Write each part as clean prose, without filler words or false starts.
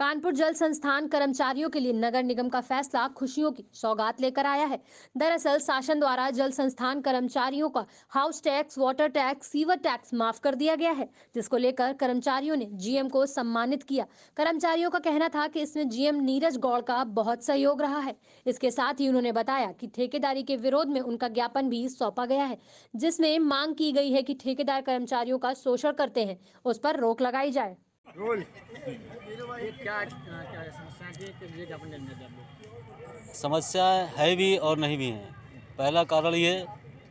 कानपुर जल संस्थान कर्मचारियों के लिए नगर निगम का फैसला खुशियों की सौगात लेकर आया है। दरअसल शासन द्वारा जल संस्थान कर्मचारियों का house tax, water tax, sewer tax माफ कर दिया गया है, जिसको लेकर कर्मचारियों ने जीएम को सम्मानित किया। कर्मचारियों का कहना था कि इसमें जीएम नीरज गौड़ का बहुत सहयोग रहा है। इसके साथ ही उन्होंने बताया कि ठेकेदारी के विरोध में उनका ज्ञापन भी सौंपा गया है, जिसमें मांग की गई है कि ठेकेदार कर्मचारियों का शोषण करते हैं, उस पर रोक लगाई जाए। रोल ये क्या क्या समस्या थी कि ये ज्ञापन देने थे आप लोग? समस्या है भी और नहीं भी है। पहला कारण ये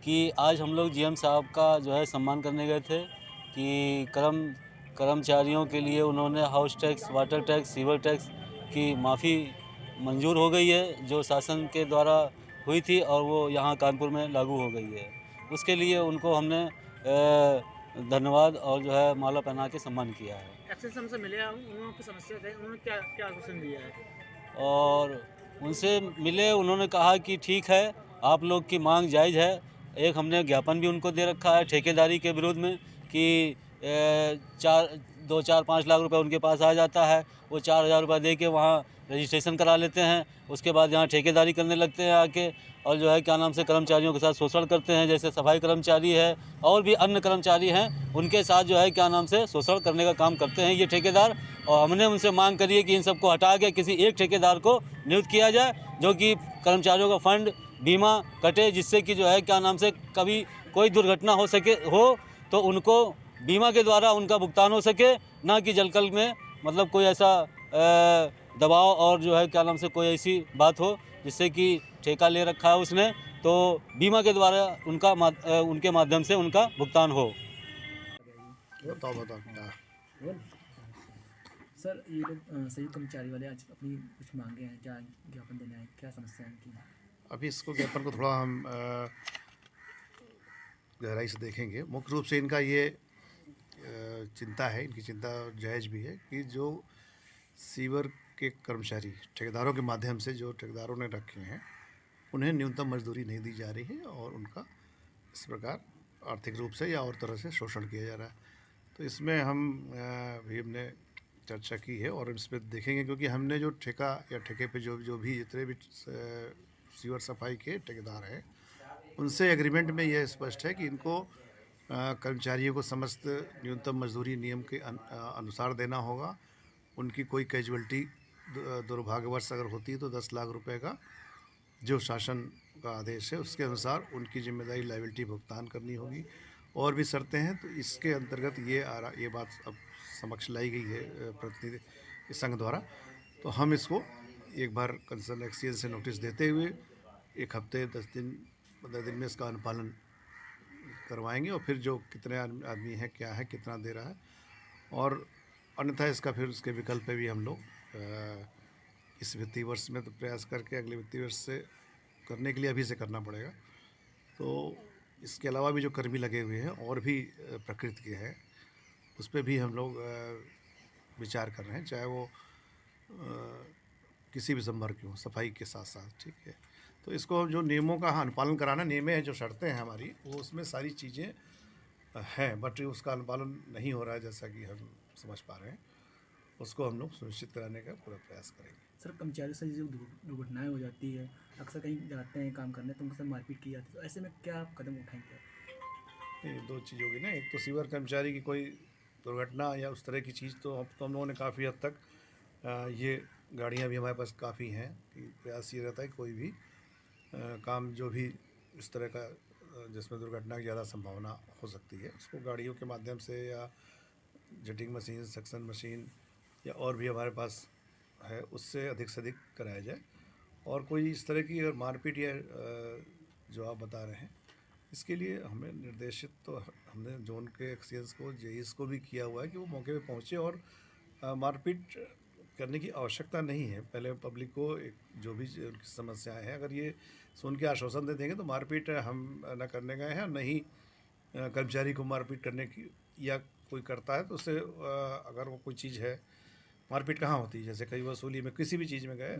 कि आज हम लोग जीएम साहब का जो है सम्मान करने गए थे कि कर्मचारियों के लिए उन्होंने house tax, water tax, sewer tax की माफ़ी मंजूर हो गई है, जो शासन के द्वारा हुई थी और वो यहाँ कानपुर में लागू हो गई है। उसके लिए उनको हमने धन्यवाद और जो है माला पहना के सम्मान किया है। एक्सेस हमसे मिले हैं, उन्होंने समस्या थे, उन्होंने क्या क्या आश्वासन दिया है? और उनसे मिले, उन्होंने कहा कि ठीक है, आप लोग की मांग जायज़ है। एक हमने ज्ञापन भी उनको दे रखा है ठेकेदारी के विरोध में कि 4-5 लाख रुपए उनके पास आ जाता है, वो 4,000 रुपये दे के वहाँ रजिस्ट्रेशन करा लेते हैं। उसके बाद यहाँ ठेकेदारी करने लगते हैं आके, और जो है क्या नाम से कर्मचारियों के साथ शोषण करते हैं। जैसे सफाई कर्मचारी है और भी अन्य कर्मचारी हैं, उनके साथ जो है क्या नाम से शोषण करने का काम करते हैं ये ठेकेदार। और हमने उनसे मांग करी है कि इन सबको हटा के किसी एक ठेकेदार को नियुक्त किया जाए, जो कि कर्मचारियों का फंड बीमा कटे, जिससे कि जो है क्या नाम से कभी कोई दुर्घटना हो तो उनको बीमा के द्वारा उनका भुगतान हो सके, ना कि जलकल में मतलब कोई ऐसा दबाव और जो है क्या नाम से कोई ऐसी बात हो जिससे कि ठेका ले रखा है उसने, तो बीमा के द्वारा उनके माध्यम से उनका भुगतान हो। बताओ क्या? सर, ये लोग संयुक्त कर्मचारी वाले आज अपनी कुछ मांगे हैं, क्या ज्ञापन देना है, क्या समस्या है इनकी? अभी इसको ज्ञापन को थोड़ा हम गहराई से देखेंगे। मुख्य रूप से इनका ये चिंता है, इनकी चिंता जायज़ भी है कि जो सीवर के कर्मचारी ठेकेदारों के माध्यम से जो ठेकेदारों ने रखे हैं, उन्हें न्यूनतम मजदूरी नहीं दी जा रही है और उनका इस प्रकार आर्थिक रूप से या और तरह से शोषण किया जा रहा है। तो इसमें हम भी हमने चर्चा की है और इस पर देखेंगे, क्योंकि हमने जो ठेका या ठेके पे जो भी जितने भी सीवर सफाई के ठेकेदार हैं, उनसे एग्रीमेंट में यह स्पष्ट है कि इनको कर्मचारियों को समस्त न्यूनतम मजदूरी नियम के अनुसार देना होगा। उनकी कोई कैजुअल्टी दुर्भाग्यवश अगर होती है तो 10 लाख रुपए का जो शासन का आदेश है उसके अनुसार उनकी जिम्मेदारी लायबिलिटी भुगतान करनी होगी। और भी शर्तें हैं, तो इसके अंतर्गत ये बात अब समक्ष लाई गई है प्रतिनिधि संघ द्वारा। तो हम इसको एक बार कंसर्न एक्सचेंज से नोटिस देते हुए 1 हफ्ते 10 दिन 15 दिन में इसका अनुपालन करवाएंगे, और फिर जो कितने आदमी हैं, क्या है, कितना दे रहा है, और अन्यथा इसका फिर उसके विकल्प पे भी हम लोग इस वित्तीय वर्ष में तो प्रयास करके अगले वित्तीय वर्ष से करने के लिए अभी से करना पड़ेगा। तो इसके अलावा भी जो कर्मी लगे हुए हैं और भी प्रकृति के हैं, उस पर भी हम लोग विचार कर रहे हैं, चाहे वो किसी भी संवर्ग के हों, सफाई के साथ साथ। ठीक है, तो इसको जो नियमों का अनुपालन कराना, नियम है जो शर्तें हैं हमारी, वो उसमें सारी चीज़ें हैं, बट उसका अनुपालन नहीं हो रहा है जैसा कि हम समझ पा रहे हैं। उसको हम लोग सुनिश्चित कराने का पूरा प्रयास करेंगे। सर, कर्मचारियों से जो दुर्घटनाएं हो जाती है, अक्सर कहीं जाते हैं काम करने तो उनके साथ मारपीट की जाती है, तो ऐसे में क्या आप कदम उठाएंगे? नहीं, 2 चीज़ होगी ना। एक तो सीवर कर्मचारी की कोई दुर्घटना या उस तरह की चीज़, तो अब तो हम लोगों ने काफ़ी हद तक ये गाड़ियाँ भी हमारे पास काफ़ी हैं कि प्रयास ये रहता है कोई भी काम जो भी इस तरह का जिसमें दुर्घटना की ज़्यादा संभावना हो सकती है, उसको गाड़ियों के माध्यम से या जेटिंग मशीन, सक्शन मशीन या और भी हमारे पास है, उससे अधिक से अधिक कराया जाए। और कोई इस तरह की अगर मारपीट या जो आप बता रहे हैं, इसके लिए हमें निर्देशित तो हमने जोन के एक्सचेंज को, जेईस को भी किया हुआ है कि वो मौके पे पहुँचे और मारपीट करने की आवश्यकता नहीं है। पहले पब्लिक को एक जो भी उनकी समस्याएं हैं, अगर ये सुन के आश्वासन दे देंगे तो मारपीट हम न करने गए हैं, और न ही कर्मचारी को मारपीट करने की, या कोई करता है तो उससे अगर वो कोई चीज़ है, मारपीट कहाँ होती है, जैसे कई वसूली में किसी भी चीज़ में गए